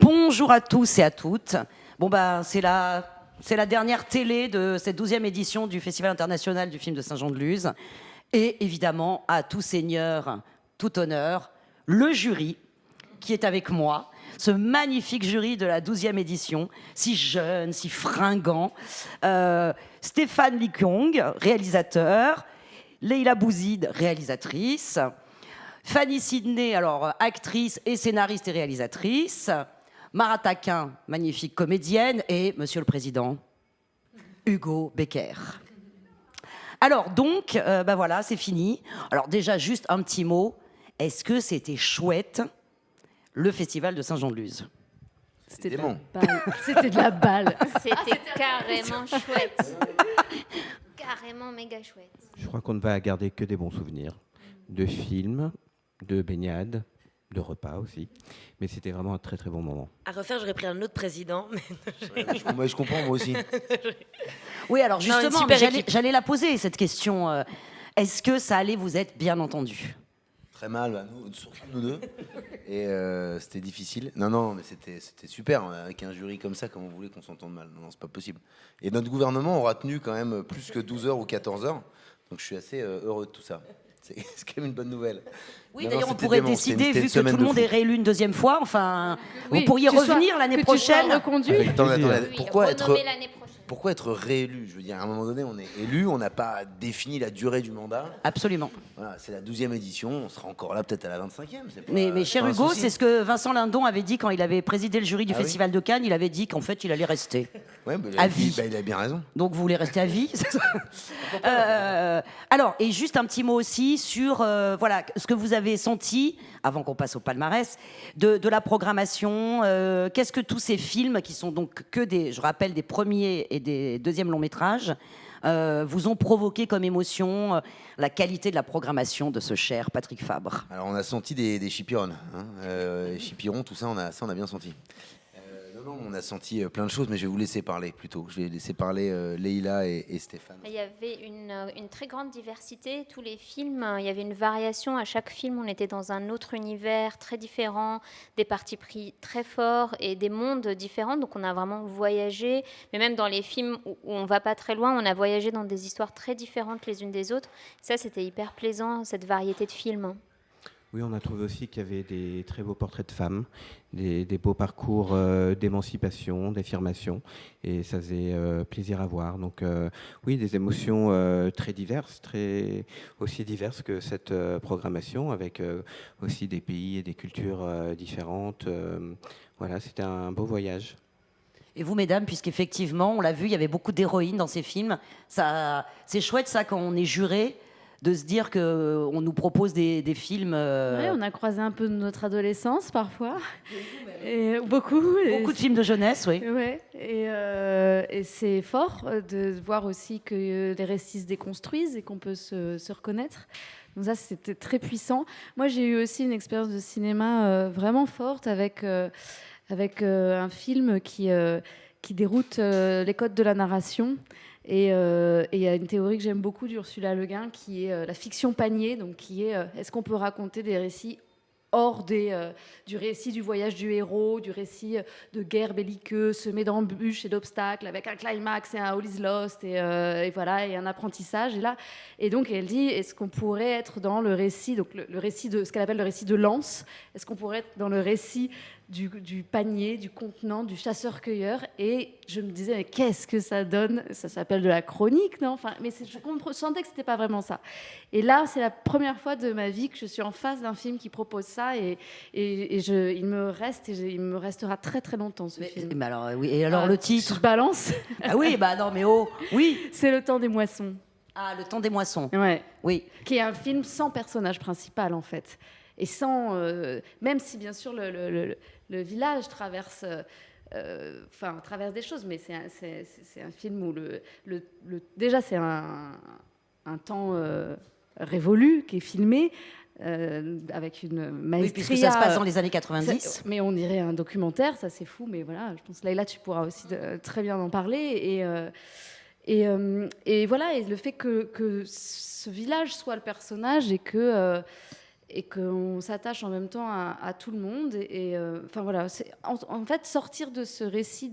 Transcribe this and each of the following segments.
Bonjour à tous et à toutes. C'est la dernière télé de cette 12e édition du Festival international du film de Saint-Jean-de-Luz. Et évidemment, à tout seigneur, tout honneur, le jury qui est avec moi, ce magnifique jury de la 12e édition, si jeune, si fringant. Stéphane Lee-Kyung, réalisateur, Leila Bouzid, réalisatrice, Fanny Sidney, actrice et scénariste et réalisatrice, Mara Taquin, magnifique comédienne, et Monsieur le Président, Hugo Becker. Alors donc, voilà, c'est fini. Alors déjà, juste un petit mot. Est-ce que c'était chouette, le festival de Saint-Jean-de-Luz? C'était de la balle. C'était de la balle. C'était carrément chouette. Carrément méga chouette. Je crois qu'on ne va garder que des bons souvenirs. De films, de baignades, de repas aussi. Mais c'était vraiment un très très bon moment. À refaire, j'aurais pris un autre président. Moi, je comprends, moi aussi. Oui, alors justement, super j'allais la poser, cette question. Est-ce que ça allait vous être bien entendu? Très mal, surtout nous deux. Et c'était difficile. Non, mais c'était super. Avec un jury comme ça, comme on voulait qu'on s'entende mal. Non, c'est pas possible. Et notre gouvernement aura tenu quand même plus que 12 heures ou 14 heures. Donc je suis assez heureux de tout ça. C'est quand même une bonne nouvelle. Oui, d'ailleurs, on pourrait décider, vu que tout le monde est réélu une deuxième fois, vous pourriez revenir l'année prochaine. Reconduit. Attendez, Oui, pourquoi être l'année prochaine. Pourquoi être réélu? Je veux dire, à un moment donné, on est élu, on n'a pas défini la durée du mandat. Absolument. Voilà, c'est la 12e édition, on sera encore là peut-être à la 25e. Mais cher Hugo, c'est ce que Vincent Lindon avait dit quand il avait présidé le jury du Festival de Cannes. Il avait dit qu'en fait, il allait rester. Ouais, à vie. Il a bien raison. Donc vous voulez rester à vie. Alors, et juste un petit mot aussi sur ce que vous avez senti, avant qu'on passe au palmarès, de la programmation. Qu'est-ce que tous ces films, qui sont donc que je rappelle, des premiers et des deuxièmes longs métrages, vous ont provoqué comme émotion, la qualité de la programmation de ce cher Patrick Fabre? Alors on a senti des chipirons, chipirons, tout ça, on a bien senti. Non, on a senti plein de choses, mais je vais vous laisser parler plutôt. Je vais laisser parler Leila et Stéphane. Il y avait une très grande diversité. Tous les films, il y avait une variation. À chaque film, on était dans un autre univers très différent, des partis pris très forts et des mondes différents. Donc on a vraiment voyagé. Mais même dans les films où on ne va pas très loin, on a voyagé dans des histoires très différentes les unes des autres. Ça, c'était hyper plaisant, cette variété de films. Oui, on a trouvé aussi qu'il y avait des très beaux portraits de femmes, des beaux parcours d'émancipation, d'affirmation, et ça faisait plaisir à voir. Donc oui, des émotions très diverses, aussi diverses que cette programmation, avec aussi des pays et des cultures différentes. Voilà, c'était un beau voyage. Et vous, mesdames, puisqu'effectivement, on l'a vu, il y avait beaucoup d'héroïnes dans ces films. C'est chouette, ça, quand on est juré, de se dire qu'on nous propose des films... Ouais, on a croisé un peu de notre adolescence, parfois. Beaucoup de films de jeunesse, oui. Ouais. Et c'est fort de voir aussi que les récits se déconstruisent et qu'on peut se reconnaître. Donc ça, c'était très puissant. Moi, j'ai eu aussi une expérience de cinéma vraiment forte avec un film qui déroute les codes de la narration. Et il y a une théorie que j'aime beaucoup d'Ursula Le Guin, qui est la fiction panier, donc qui est est-ce qu'on peut raconter des récits hors du récit du voyage du héros, du récit de guerre belliqueuse, semé d'embûches et d'obstacles, avec un climax et un All is Lost, et voilà, et un apprentissage. Et donc elle dit, est-ce qu'on pourrait être dans le récit, donc le récit de ce qu'elle appelle le récit de l'anse, est-ce qu'on pourrait être dans le récit du panier, du contenant, du chasseur-cueilleur? Et je me disais, mais qu'est-ce que ça donne? Ça s'appelle de la chronique, non? Mais je sentais que c'était pas vraiment ça. Et là, c'est la première fois de ma vie que je suis en face d'un film qui propose ça, il me restera très très longtemps ce film. Mais alors, oui, et alors le titre? Je balance. Ah oui, non mais oui. C'est Le Temps des moissons. Ah, Le Temps des moissons. Ouais. Oui. Qui est un film sans personnage principal en fait. Et sans, même si bien sûr le village traverse des choses, mais c'est un film où déjà c'est un temps révolu qui est filmé avec une maestria. Oui, puisque ça se passe dans les années 90. Mais on dirait un documentaire, ça c'est fou, mais voilà, je pense que Leila, tu pourras aussi très bien en parler. Et voilà, et le fait que ce village soit le personnage et que et qu'on s'attache en même temps à tout le monde. Enfin voilà, en fait, sortir de ce récit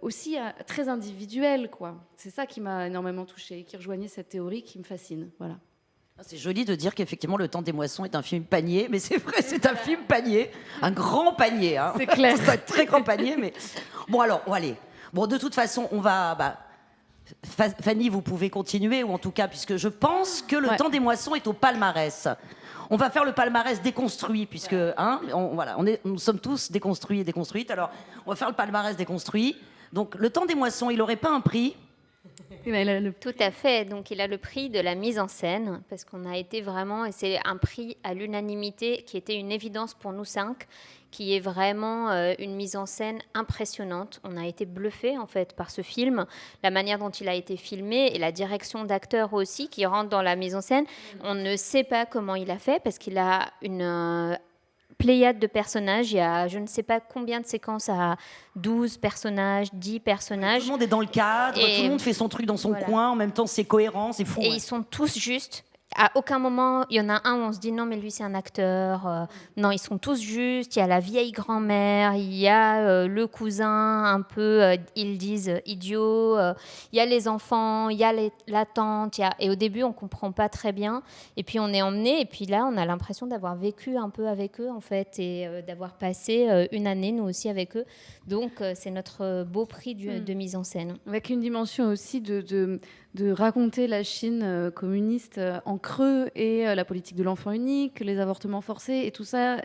aussi très individuel, quoi. C'est ça qui m'a énormément touchée, qui rejoignait cette théorie qui me fascine. Voilà. C'est joli de dire qu'effectivement Le Temps des moissons est un film panier, mais c'est vrai, c'est un film panier, un grand panier. Hein. C'est clair. C'est un très grand panier, mais bon alors, allez. Bon, de toute façon, on va. Fanny, vous pouvez continuer, ou en tout cas, puisque je pense que Le Temps des moissons est au palmarès. On va faire le palmarès déconstruit, puisque nous sommes tous déconstruits et déconstruites. Alors, on va faire le palmarès déconstruit. Donc, Le Temps des moissons, il n'aurait pas un prix? Tout à fait. Donc, il a le prix de la mise en scène, parce qu'on a été vraiment, et c'est un prix à l'unanimité qui était une évidence pour nous 5, qui est vraiment une mise en scène impressionnante. On a été bluffés, en fait, par ce film, la manière dont il a été filmé et la direction d'acteurs aussi qui rentre dans la mise en scène. On ne sait pas comment il a fait, parce qu'il a une pléiade de personnages. Il y a je ne sais pas combien de séquences à 12 personnages, 10 personnages. Tout le monde est dans le cadre, tout le monde fait son truc dans son coin, en même temps c'est cohérent, c'est fou. Et ils sont tous justes. À aucun moment, il y en a un où on se dit non, mais lui c'est un acteur. Non, ils sont tous justes. Il y a la vieille grand-mère, il y a le cousin un peu, ils disent idiot. Il y a les enfants, il y a la tante. Et au début, on ne comprend pas très bien. Et puis on est emmené. Et puis là, on a l'impression d'avoir vécu un peu avec eux en fait, et d'avoir passé une année nous aussi avec eux. Donc c'est notre beau prix de mise en scène. Avec une dimension aussi de raconter la Chine communiste en creux et la politique de l'enfant unique, les avortements forcés, et tout ça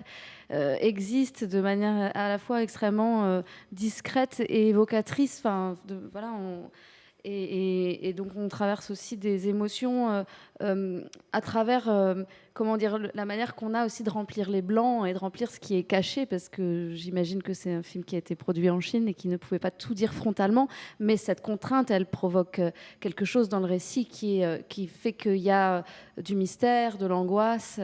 existe de manière à la fois extrêmement discrète et évocatrice. Enfin, voilà, et donc on traverse aussi des émotions à travers comment dire, la manière qu'on a aussi de remplir les blancs et de remplir ce qui est caché, parce que j'imagine que c'est un film qui a été produit en Chine et qui ne pouvait pas tout dire frontalement, mais cette contrainte, elle provoque quelque chose dans le récit qui fait qu'il y a du mystère, de l'angoisse.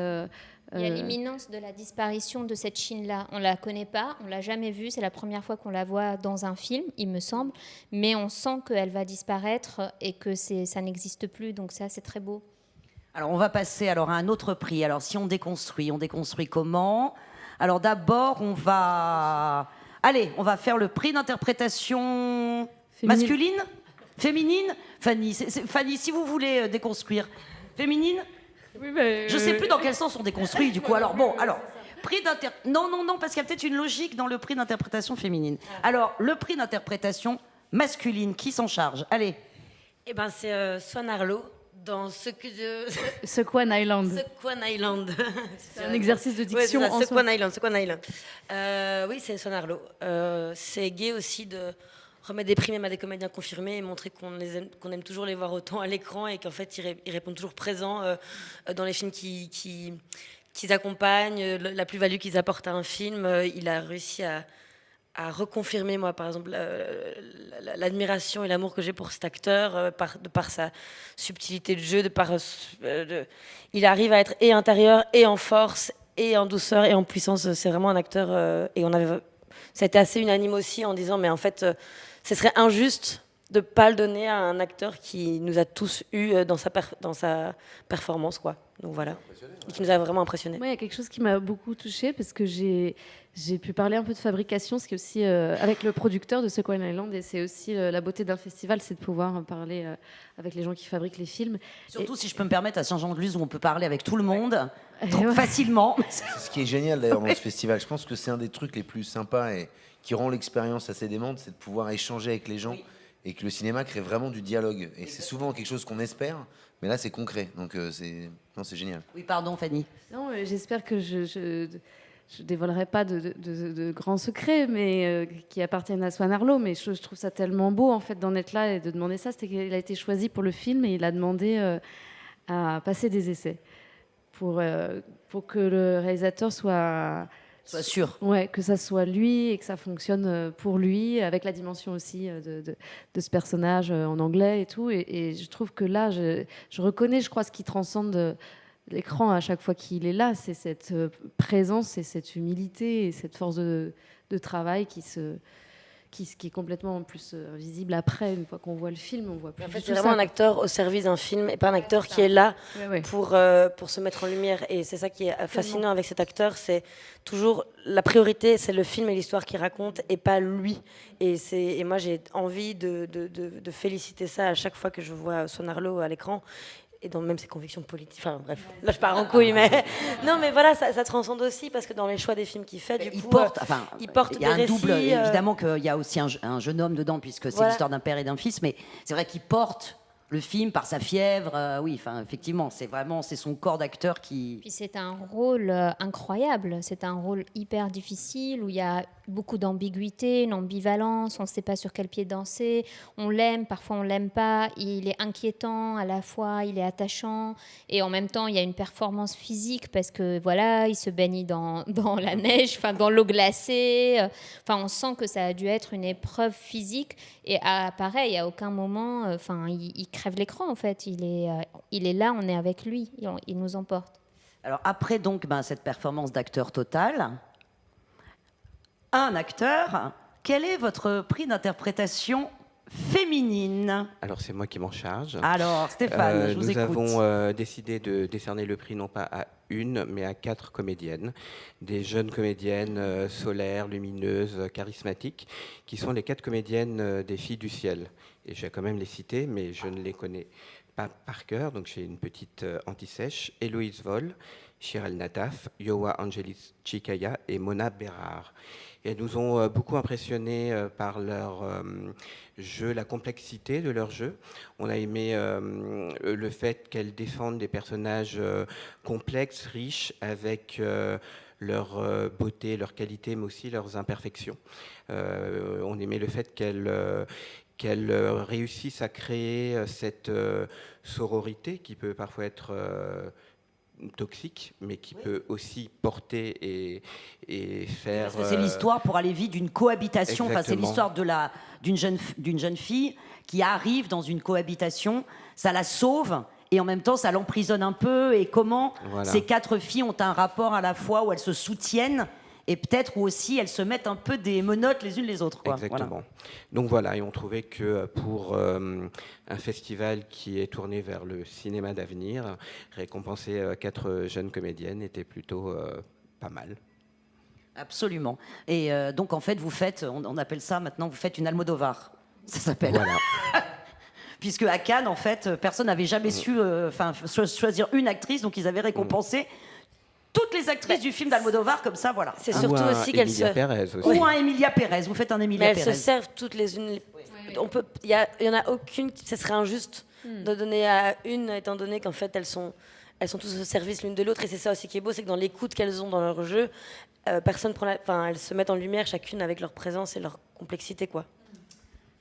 Il y a l'imminence de la disparition de cette Chine-là. On ne la connaît pas, on ne l'a jamais vue. C'est la première fois qu'on la voit dans un film, il me semble. Mais on sent qu'elle va disparaître et que ça n'existe plus. Donc ça, c'est très beau. Alors, on va passer à un autre prix. Alors, si on déconstruit comment? Alors, d'abord, on va faire le prix d'interprétation masculine, féminine. Fanny, Fanny, si vous voulez déconstruire. Féminine? Oui, mais je sais plus dans quel sens on déconstruit du coup. Alors prix non, parce qu'il y a peut-être une logique dans le prix d'interprétation féminine. Alors le prix d'interprétation masculine, qui s'en charge? Allez. Eh ben c'est Swan Arlo dans Sequan Island. Sequan Island. C'est un exercice de diction. Ouais, c'est ça, Sequan Island. Oui, c'est Swan Arlo. C'est gai aussi de remettre des prix même à des comédiens confirmés et montrer qu'on aime toujours les voir autant à l'écran et qu'en fait ils répondent toujours présents dans les films qu'ils accompagnent, la plus-value qu'ils apportent à un film. Il a réussi à reconfirmer, moi par exemple, l'admiration et l'amour que j'ai pour cet acteur, de par sa subtilité de jeu, il arrive à être et intérieur et en force et en douceur et en puissance. C'est vraiment un acteur et ça a été assez unanime aussi en disant mais en fait ce serait injuste de ne pas le donner à un acteur qui nous a tous eus dans sa performance, quoi. Donc voilà, et qui nous a vraiment impressionnés. Moi, il y a quelque chose qui m'a beaucoup touchée, parce que j'ai pu parler un peu de fabrication, ce qui est aussi avec le producteur de Sequan Island, et c'est aussi la beauté d'un festival, c'est de pouvoir parler avec les gens qui fabriquent les films. Surtout, si je peux me permettre, à Saint-Jean-de-Luz, où on peut parler avec tout le monde, facilement. C'est ce qui est génial d'ailleurs dans ce festival. Je pense que c'est un des trucs les plus sympas et qui rend l'expérience assez démente, c'est de pouvoir échanger avec les gens et que le cinéma crée vraiment du dialogue. Et c'est souvent quelque chose qu'on espère, mais là c'est concret. Donc c'est génial. Oui, pardon Fanny. Non, j'espère que je dévoilerai pas de grands secrets, mais qui appartiennent à Swan Arlo. Mais je trouve ça tellement beau en fait d'en être là et de demander ça. C'était qu'il a été choisi pour le film et il a demandé à passer des essais pour que le réalisateur soit sûr. Ouais, que ça soit lui et que ça fonctionne pour lui, avec la dimension aussi de ce personnage en anglais et tout. Et je trouve que là, je reconnais, je crois, ce qui transcende l'écran à chaque fois qu'il est là, c'est cette présence et cette humilité et cette force de travail qui ce qui est complètement plus visible après, une fois qu'on voit le film, on voit plus En fait, du c'est tout vraiment ça. un acteur au service d'un film et pas un acteur qui est là Ouais. pour se mettre en lumière. Et c'est ça qui est fascinant avec cet acteur, c'est toujours la priorité, c'est le film et l'histoire qu'il raconte et pas lui. Et moi, j'ai envie de féliciter ça à chaque fois que je vois Swan Arlo à l'écran. Et dans même ses convictions politiques. Enfin bref, là je pars en couille, mais non, mais voilà, ça transcende aussi parce que dans les choix des films qu'il fait, du Il coup, porte, il porte il y a des un double, récits, évidemment qu'il y a aussi un jeune homme dedans, puisque c'est Voilà. l'histoire d'un père et d'un fils, mais c'est vrai qu'il porte le film par sa fièvre. Oui, enfin, effectivement, c'est son corps d'acteur qui. Puis c'est un rôle incroyable, c'est un rôle hyper difficile où il y a beaucoup d'ambiguïté, une ambivalence, on ne sait pas sur quel pied danser, on l'aime, parfois on l'aime pas, il est inquiétant à la fois, il est attachant et en même temps il y a une performance physique parce que voilà, il se baigne dans la neige, enfin dans l'eau glacée, enfin on sent que ça a dû être une épreuve physique et pareil, à aucun moment, enfin il crève l'écran en fait, il est là, on est avec lui, il nous emporte. Alors après donc cette performance d'acteur total, un acteur, quel est votre prix d'interprétation féminine? Alors c'est moi qui m'en charge. Alors Stéphane, je vous nous écoute. avons décidé de décerner le prix non pas à une, mais à 4 comédiennes, des jeunes comédiennes solaires, lumineuses, charismatiques, qui sont les 4 comédiennes des Filles du Ciel. Et je vais quand même les citer, mais je ne les connais pas par cœur, donc j'ai une petite anti-sèche. Héloïse Vol, Shirel Nataf, Yowa Angelis Chikaya et Mona Bérard. Et elles nous ont beaucoup impressionnés par leur jeu, la complexité de leur jeu. On a aimé le fait qu'elles défendent des personnages complexes, riches, avec leur beauté, leur qualité, mais aussi leurs imperfections. On aimait le fait qu'elles réussissent à créer cette sororité qui peut parfois être toxique, mais qui peut aussi porter et faire... Parce que c'est l'histoire, pour aller vite, d'une cohabitation. Enfin, c'est l'histoire d'une jeune fille qui arrive dans une cohabitation, ça la sauve, et en même temps, ça l'emprisonne un peu, et comment ces 4 filles ont un rapport à la fois où elles se soutiennent, et peut-être où aussi elles se mettent un peu des menottes les unes les autres. Quoi. Exactement. Voilà. Donc voilà, et on trouvait que pour un festival qui est tourné vers le cinéma d'avenir, récompenser 4 jeunes comédiennes était plutôt pas mal. Absolument. Et donc en fait, vous faites, on appelle ça maintenant, vous faites une Almodovar. Ça s'appelle. Voilà. Puisque à Cannes, en fait, personne n'avait jamais su choisir une actrice, donc ils avaient récompensé toutes les actrices du film d'Almodovar, comme ça, voilà. C'est surtout aussi qu'elles se... Ou un Emilia Pérez, vous faites un Emilia Pérez. Elles se servent toutes les unes. Il y en a aucune, ce serait injuste de donner à une, étant donné qu'en fait elles sont tous au service l'une de l'autre, et c'est ça aussi qui est beau, c'est que dans l'écoute qu'elles ont dans leur jeu, elles se mettent en lumière chacune avec leur présence et leur complexité, quoi.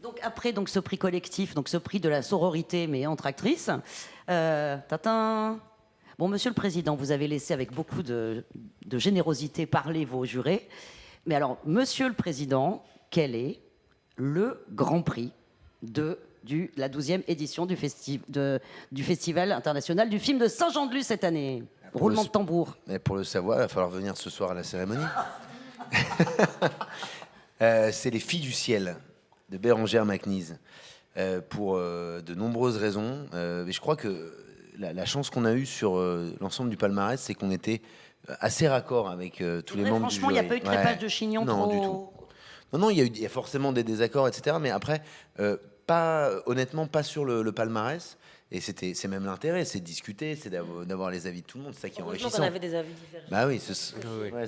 Donc après ce prix collectif, donc ce prix de la sororité, mais entre actrices, tatin. Bon, Monsieur le Président, vous avez laissé avec beaucoup de générosité parler vos jurés. Mais alors, Monsieur le Président, quel est le Grand Prix de la 12e édition du Festival international du film de Saint-Jean-de-Luz cette année? Roulement de tambour. Mais pour le savoir, il va falloir venir ce soir à la cérémonie. C'est Les Filles du Ciel de Bérengère Macnise. Pour de nombreuses raisons. Mais je crois que la chance qu'on a eue sur l'ensemble du palmarès, c'est qu'on était assez raccord avec tous les membres du jury. Franchement, il n'y a pas eu de crépage de chignon non, trop... du tout. Non, il y a forcément des désaccords, etc. Mais après, honnêtement, pas sur le palmarès. Et c'est même l'intérêt, c'est de discuter, c'est d'avoir les avis de tout le monde. C'est ça qui est enrichissant. On avait des avis différents. Bah oui, c'est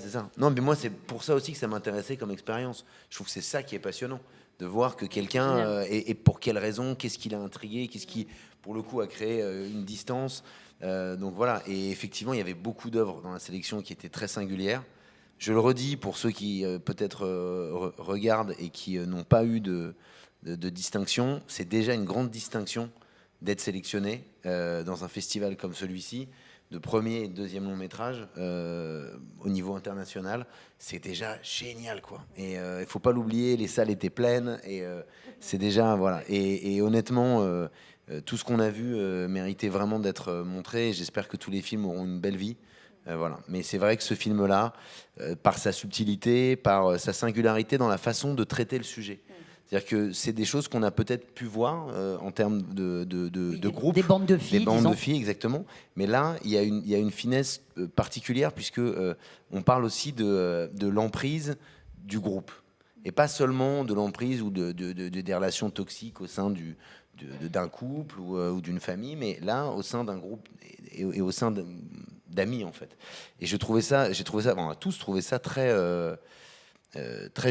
ça. Non, mais moi, c'est pour ça aussi que ça m'intéressait comme expérience. Je trouve que c'est ça qui est passionnant. De voir que quelqu'un, et pour quelle raison, qu'est-ce qui l'a intrigué, qu'est-ce qui, pour le coup, a créé une distance. Donc voilà, et effectivement, il y avait beaucoup d'œuvres dans la sélection qui étaient très singulières. Je le redis pour ceux qui peut-être regardent et qui n'ont pas eu de distinction, c'est déjà une grande distinction d'être sélectionné dans un festival comme celui-ci, de premier et deuxième long métrage au niveau international, c'est déjà génial, quoi. Et il faut pas l'oublier, les salles étaient pleines et c'est déjà voilà. Et honnêtement, tout ce qu'on a vu méritait vraiment d'être montré. J'espère que tous les films auront une belle vie Voilà. Mais c'est vrai que ce film-là, par sa subtilité, par sa singularité dans la façon de traiter le sujet. C'est-à-dire que c'est des choses qu'on a peut-être pu voir en termes de groupe. Des bandes de filles, Des bandes disons. de filles, exactement. Mais là, il y a une finesse particulière puisque on parle aussi de l'emprise du groupe. Et pas seulement de l'emprise ou des relations toxiques au sein d'un couple ou d'une famille, mais là, au sein d'un groupe et au sein d'amis, en fait. Et j'ai trouvé ça, on a tous trouvé ça très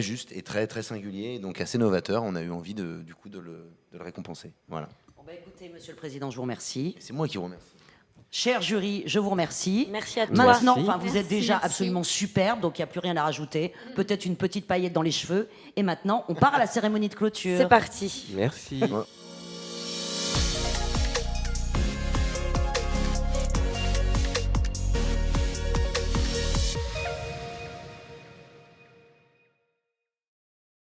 juste et très, très singulier, donc assez novateur. On a eu envie de le récompenser. Voilà. Bon, bah, écoutez, Monsieur le Président, je vous remercie. C'est moi qui vous remercie. Cher jury, je vous remercie. Merci à toi. Maintenant, Merci. vous êtes déjà Merci. absolument superbe, donc il n'y a plus rien à rajouter. Peut-être une petite paillette dans les cheveux. Et maintenant, on part à la cérémonie de clôture. C'est parti. Merci. Ouais.